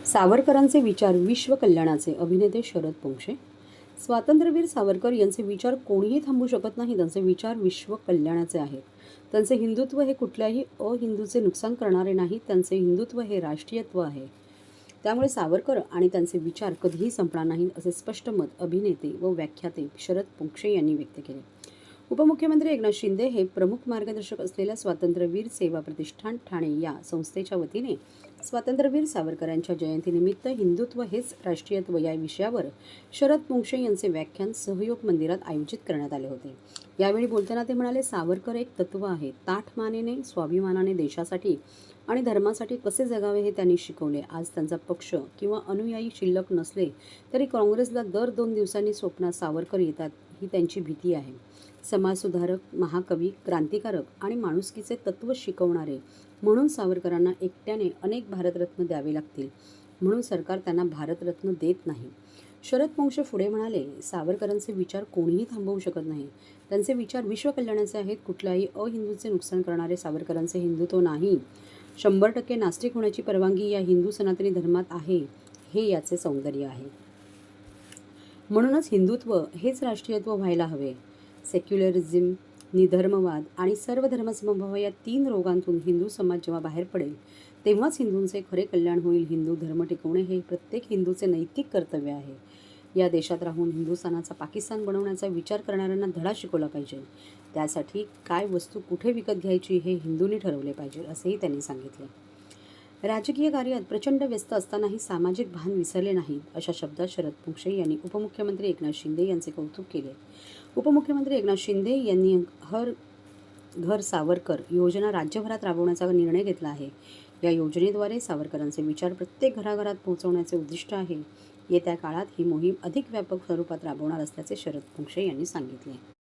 सावरकरांचे विचार विश्व कल्याणाचे. अभिनेते शरद पोंक्षे. स्वातंत्र्यवीर सावरकर यांचे विचार कोणीही थांबवू शकत नाही. त्यांचे विचार विश्व कल्याणाचे आहेत. त्यांचे हिंदुत्व हे कुठल्याही अहिंदूचे नुकसान करणारे नाही. त्यांचे हिंदुत्व हे राष्ट्रीयत्व आहे. त्यामुळे सावरकर आणि त्यांचे विचार कधीही संपणार नाहीत, असे स्पष्ट मत अभिनेते व व्याख्याते शरद पोंक्षे यांनी व्यक्त केले. उपमुख्यमंत्री एकनाथ शिंदे हे प्रमुख मार्गदर्शक असलेल्या स्वातंत्र्यवीर सेवा प्रतिष्ठान ठाणे या संस्थेच्या वतीने स्वातंत्र्यवीर सावरकरांच्या जयंतीनिमित्त हिंदुत्व हेच राष्ट्रीयत्व या विषयावर शरद पोंक्षे यांचे व्याख्यान सहयोग मंदिरात आयोजित करण्यात आले होते. यावेळी बोलताना ते म्हणाले, सावरकर एक तत्व आहे. ताठ मानेने, स्वाभिमानाने देशासाठी आणि धर्मासाठी कसे जगावे हे त्यांनी शिकवले. आज त्यांचा पक्ष किंवा अनुयायी शिल्लक नसले तरी काँग्रेसला दर 2 दिवसांनी स्वप्नात सावरकर येतात ही त्यांची भीती आहे. समाजसुधारक, महाकवी, क्रांतिकारक आणि माणुसकीचे तत्त्व शिकवणारे म्हणून सावरकरांना एकट्याने अनेक भारतरत्न द्यावे लागतील, म्हणून सरकार त्यांना भारतरत्न देत नाही. शरद पोंक्षे पुढे म्हणाले, सावरकरांचे विचार कोणीही थांबवू शकत नाही. त्यांचे विचार विश्व कल्याणाचे आहेत. कुठल्याही अहिंदूचे नुकसान करणारे सावरकरांचे हिंदुत्व नाही. 100% नास्तिक होण्याची परवानगी या हिंदू सनातनी धर्मात आहे. हे याचे सौंदर्य आहे. म्हणूनच हिंदुत्व हेच राष्ट्रीयत्व व्हायला हवे. सेक्युलरिझम, निधर्मवाद आणि सर्व धर्मसमभाव या 3 रोगांतून हिंदू समाज जेव्हा बाहेर पडेल तेव्हाच हिंदूंचे खरे कल्याण होईल. हिंदू धर्म टिकवणे हे प्रत्येक हिंदूचे नैतिक कर्तव्य आहे. या देशात राहून हिंदुस्थानाचा पाकिस्तान बनवण्याचा विचार करणाऱ्यांना धडा शिकवला पाहिजे. त्यासाठी काय वस्तू कुठे विकत घ्यायची हे हिंदूंनी ठरवले पाहिजे, असेही त्यांनी सांगितले. राजकीय कार्यात प्रचंड व्यस्त असतानाही सामाजिक भान विसरले नाहीत, अशा शब्दात शरद पोंक्षे यांनी उपमुख्यमंत्री एकनाथ शिंदे यांचे कौतुक केले. उपमुख्यमंत्री एकनाथ शिंदे यांनी हर घर सावरकर योजना राज्यभरात राबवण्याचा निर्णय घेतला आहे. या योजनेद्वारे सावरकरांचे विचार प्रत्येक घराघरात पोहोचवण्याचे उद्दिष्ट आहे. येत्या काळात ही मोहीम अधिक व्यापक स्वरूपात राबवणार असल्याचे शरद पोंक्षे यांनी सांगितले.